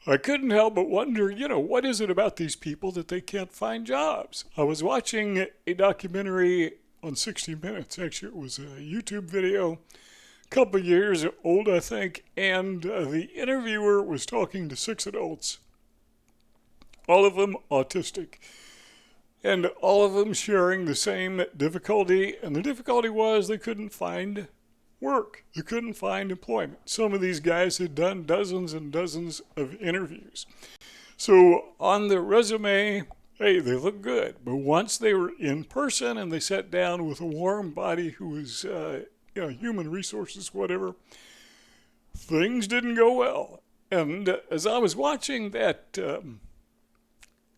I couldn't help but wonder, what is it about these people that they can't find jobs? I was watching a documentary on 60 Minutes. Actually, it was a YouTube video, a couple years old, I think, and the interviewer was talking to 6 adults, all of them autistic, and all of them sharing the same difficulty, and the difficulty was they couldn't find work. They couldn't find employment. Some of these guys had done dozens and dozens of interviews. So on the resume, hey, they look good. But once they were in person and they sat down with a warm body who was, human resources, whatever, things didn't go well. And as I was watching that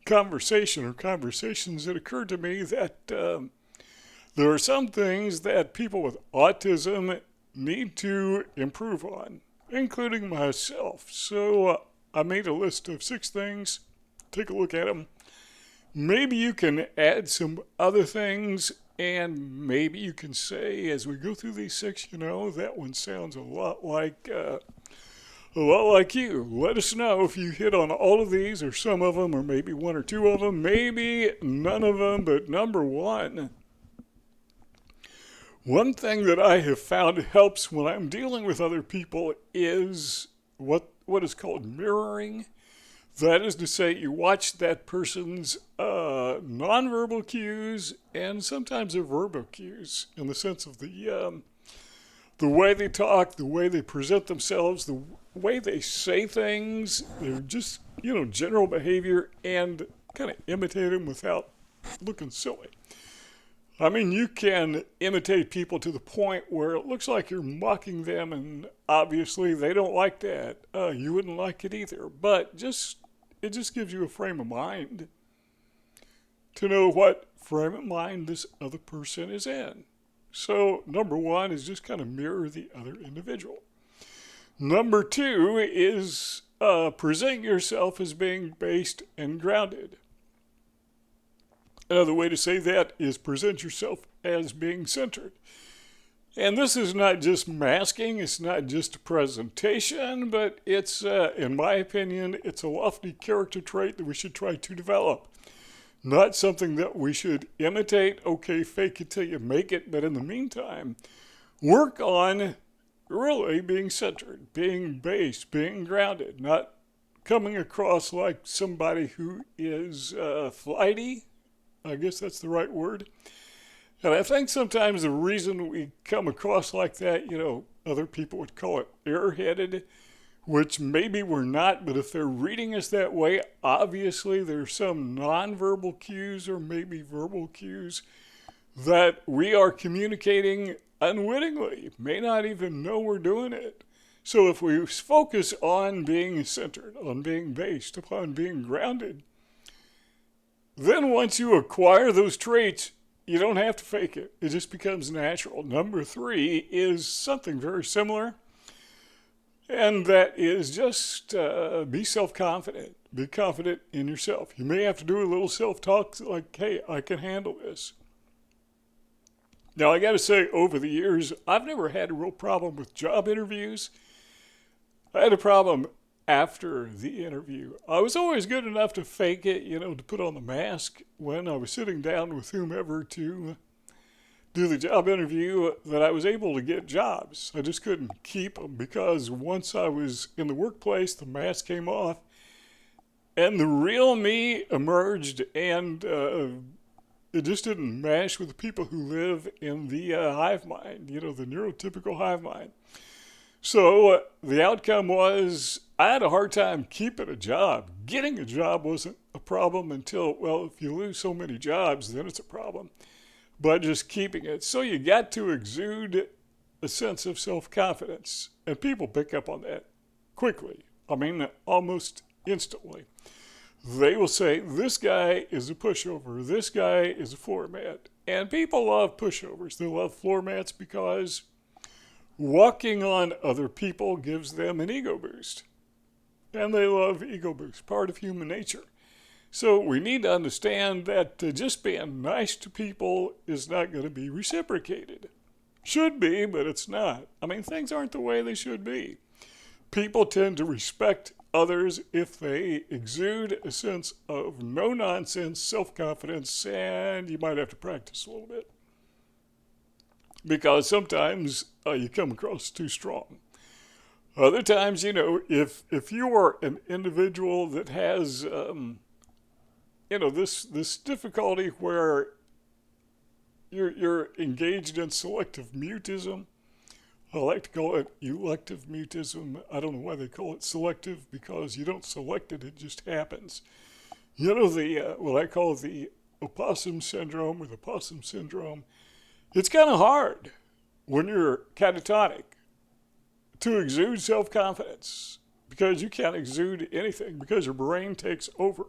conversation or conversations, it occurred to me that there are some things that people with autism need to improve on, including myself. So I made a list of 6 things. Take a look at them. Maybe you can add some other things, and maybe you can say, as we go through these 6, that one sounds a lot like you. Let us know if you hit on all of these, or some of them, or maybe 1 or 2 of them, maybe none of them. But number 1. One thing that I have found helps when I'm dealing with other people is what is called mirroring. That is to say, you watch that person's nonverbal cues and sometimes their verbal cues, in the sense of the way they talk, the way they present themselves, the way they say things, their just general behavior, and kind of imitate them without looking silly. I mean, you can imitate people to the point where it looks like you're mocking them, and obviously they don't like that. You wouldn't like it either. But it just gives you a frame of mind to know what frame of mind this other person is in. So number 1 is just kind of mirror the other individual. Number 2 is present yourself as being based and grounded. Another way to say that is present yourself as being centered. And this is not just masking, it's not just a presentation, but it's, in my opinion, it's a lofty character trait that we should try to develop. Not something that we should imitate. Okay, fake it till you make it, but in the meantime, work on really being centered, being based, being grounded, not coming across like somebody who is flighty. I guess that's the right word. And I think sometimes the reason we come across like that, other people would call it airheaded, which maybe we're not, but if they're reading us that way, obviously there's some nonverbal cues or maybe verbal cues that we are communicating unwittingly, may not even know we're doing it. So if we focus on being centered, on being based, upon being grounded, then once you acquire those traits, you don't have to fake it. It just becomes natural. Number 3 is something very similar, and that is just be self-confident. Be confident in yourself. You may have to do a little self-talk like, hey, I can handle this. Now, I got to say, over the years, I've never had a real problem with job interviews. I had a problem after the interview. I was always good enough to fake it, to put on the mask when I was sitting down with whomever to do the job interview, that I was able to get jobs. I just couldn't keep them because once I was in the workplace, the mask came off and the real me emerged, and it just didn't mesh with the people who live in the hive mind, the neurotypical hive mind. So the outcome was I had a hard time keeping a job. Getting a job wasn't a problem until, if you lose so many jobs, then it's a problem. But just keeping it. So you got to exude a sense of self-confidence. And people pick up on that quickly. I mean, almost instantly. They will say, this guy is a pushover. This guy is a floor mat. And people love pushovers. They love floor mats because walking on other people gives them an ego boost. And they love ego boosts, part of human nature. So we need to understand that just being nice to people is not going to be reciprocated. Should be, but it's not. I mean, things aren't the way they should be. People tend to respect others if they exude a sense of no-nonsense self-confidence, and you might have to practice a little bit. Because sometimes you come across too strong. Other times, if you are an individual that has, this difficulty where you're engaged in selective mutism. I like to call it elective mutism. I don't know why they call it selective, because you don't select it, it just happens. What I call the opossum syndrome or the possum syndrome, it's kind of hard when you're catatonic to exude self-confidence, because you can't exude anything because your brain takes over.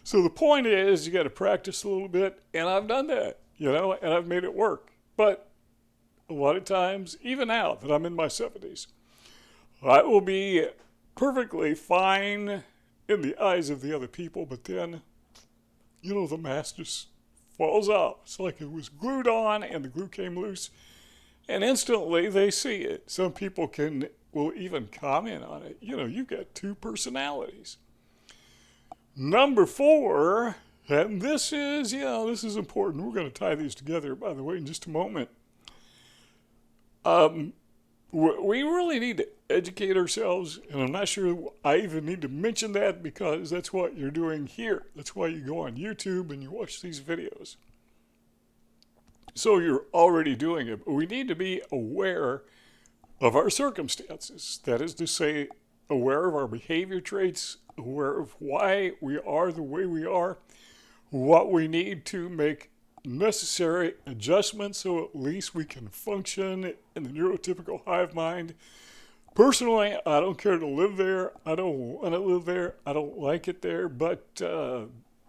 So the point is, you got to practice a little bit, and I've done that, and I've made it work. But a lot of times, even now that I'm in my 70s, I will be perfectly fine in the eyes of the other people, but then, the mask just falls off. It's like it was glued on and the glue came loose, and instantly they see it. Some people will even comment on it. You've got two personalities. Number 4, and this is important. We're going to tie these together, by the way, in just a moment. We really need to educate ourselves, and I'm not sure I even need to mention that, because that's what you're doing here. That's why you go on YouTube and you watch these videos. So you're already doing it, but we need to be aware of our circumstances. That is to say, aware of our behavior traits, aware of why we are the way we are, what we need to make necessary adjustments so at least we can function in the neurotypical hive mind. Personally, I don't care to live there. I don't want to live there. I don't like it there. But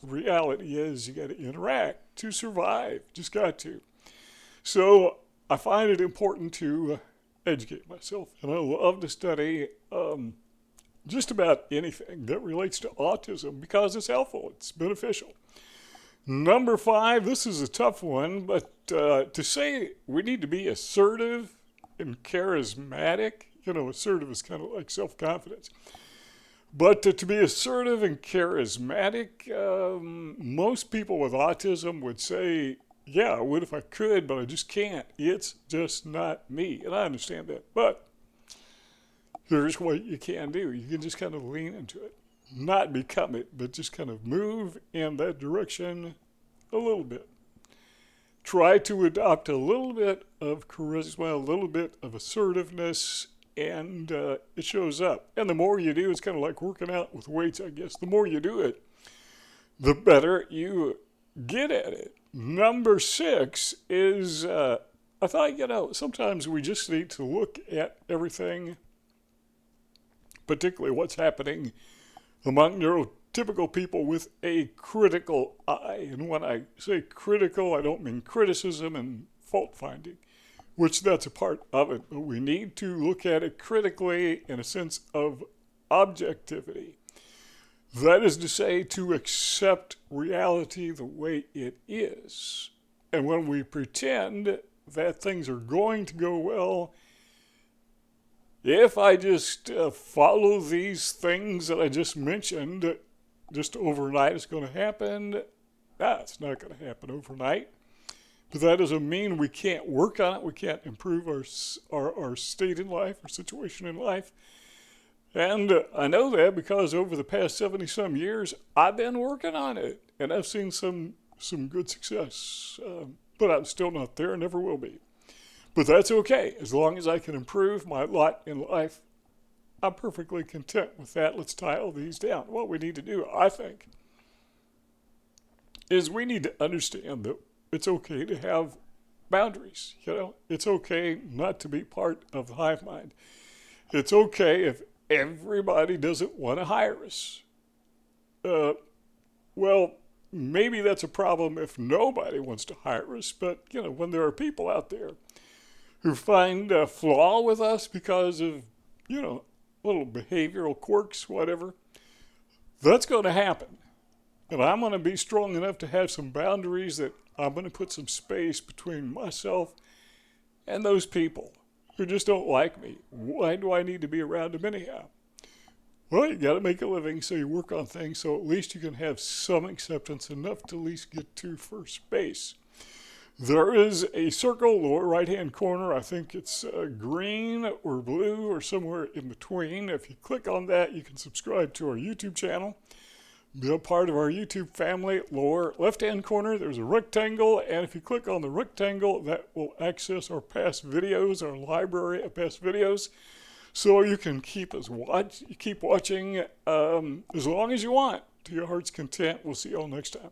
reality is you got to interact to survive. Just got to. So I find it important to educate myself. And I love to study just about anything that relates to autism, because it's helpful. It's beneficial. Number 5, this is a tough one, but to say we need to be assertive and charismatic, assertive is kind of like self-confidence. But to be assertive and charismatic, most people with autism would say, yeah, I would if I could, but I just can't. It's just not me. And I understand that. But here's what you can do. You can just kind of lean into it. Not become it, but just kind of move in that direction a little bit. Try to adopt a little bit of charisma, a little bit of assertiveness, and it shows up. And the more you do, it's kind of like working out with weights, I guess. The more you do it, the better you get at it. Number 6 is, I thought, sometimes we just need to look at everything, particularly what's happening among neurotypical people, with a critical eye. And when I say critical, I don't mean criticism and fault finding, which that's a part of it. But we need to look at it critically in a sense of objectivity. That is to say, to accept reality the way it is. And when we pretend that things are going to go well, if I just follow these things that I just mentioned, just overnight it's going to happen. It's not going to happen overnight. But that doesn't mean we can't work on it. We can't improve our state in life, our situation in life. And I know that because over the past 70-some years, I've been working on it. And I've seen some good success. But I'm still not there, never will be. But that's okay. As long as I can improve my lot in life, I'm perfectly content with that. Let's tie all these down. What we need to do, I think, is we need to understand that it's okay to have boundaries. It's okay not to be part of the hive mind. It's okay if everybody doesn't want to hire us. Well, maybe that's a problem if nobody wants to hire us, but, when there are people out there who find a flaw with us because of, little behavioral quirks, whatever, that's going to happen. And I'm going to be strong enough to have some boundaries that I'm going to put some space between myself and those people who just don't like me. Why do I need to be around them anyhow? Well, you got to make a living, so you work on things so at least you can have some acceptance, enough to at least get to first base. There is a circle, lower right-hand corner. I think it's green or blue or somewhere in between. If you click on that, you can subscribe to our YouTube channel. Be a part of our YouTube family. Lower left-hand corner, there's a rectangle, and if you click on the rectangle, that will access our past videos, our library of past videos. So you can keep watching as long as you want, to your heart's content. We'll see you all next time.